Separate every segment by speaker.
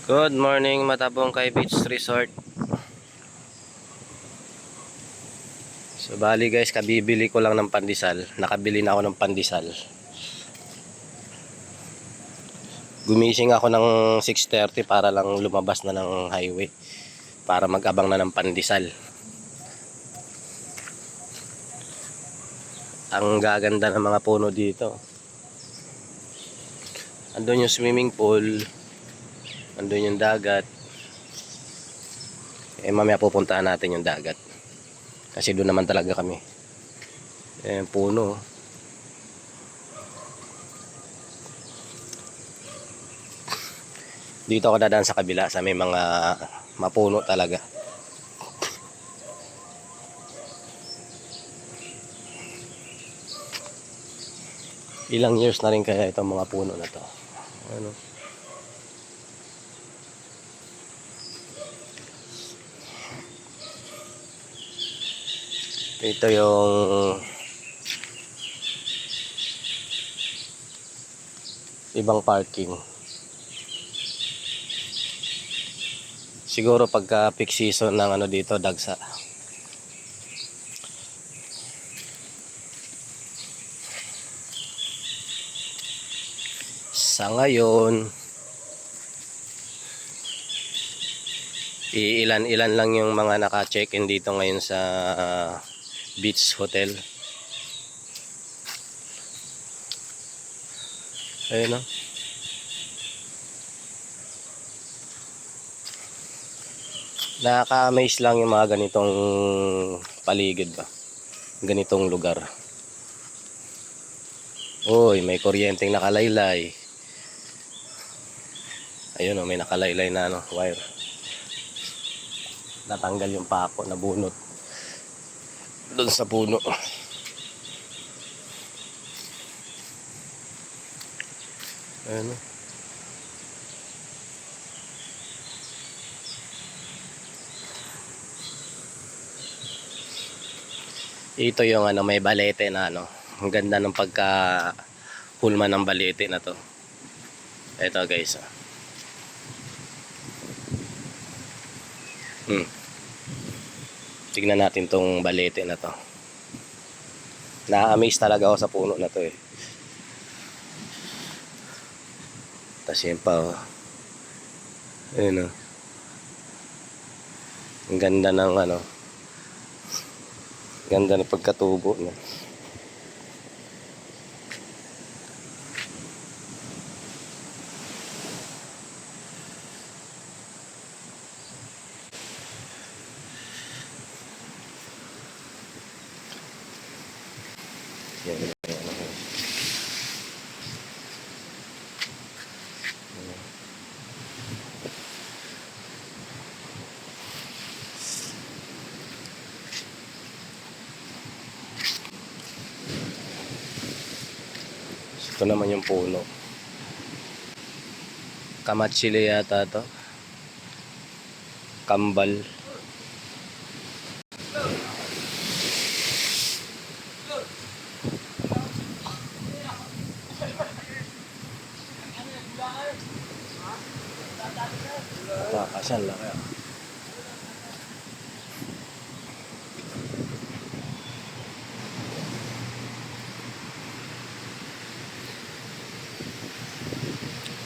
Speaker 1: Good morning, Matabong Kay Beach Resort. So bali guys, kabibili ko lang ng pandesal. Nakabili na ako ng pandesal. Gumising ako ng 6:30 para lang lumabas na ng highway para mag-abang na ng pandesal. Ang gaganda ng mga puno dito. Andun yung swimming pool. Andun yung dagat. Mamaya pupuntahan natin yung dagat. Kasi doon naman talaga kami. Puno. Dito ako dadaan sa kabila sa may mga mapuno talaga. Ilang years na rin kaya itong mga puno na to. Ano? Ito yung ibang parking. Siguro pagka peak season ng ano dito, dagsa. Sa ngayon, ilan-ilan lang yung mga naka-check-in dito ngayon sa Beach Hotel. Ayun o. Nakaka-amaze lang yung mga ganitong paligid ba. Ganitong lugar. Uy, may kuryenteng nakalaylay. Ayun o, may nakalaylay na ano, wire. Natanggal yung pako na bunot doon sa puno. Ayun o. Ito yung ano, may balete na ano. Ang ganda ng pagka hulma ng balete na to. Ito guys. Tignan natin tong balete na to. Na-amaze talaga ako sa puno na to eh. Tapos yun pa oh. Ayun oh. Ang ganda ng ano. Ganda ng pagkatubo niya. Yan. Ito naman yung puno. Kamatsili yata to. Kambal. Kasal lang kaya.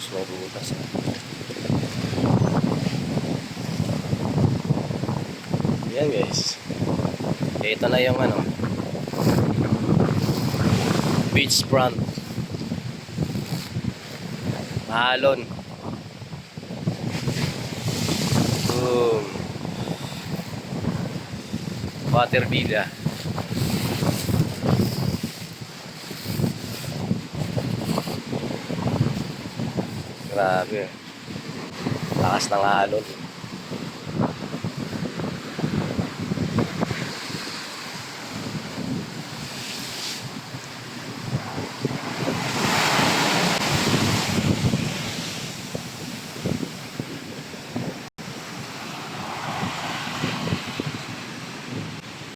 Speaker 1: May butas na. Yan guys. Ito na yung ano, beachfront. Mahalon. Boom. Water villa. Grabe. Lakas ng alon.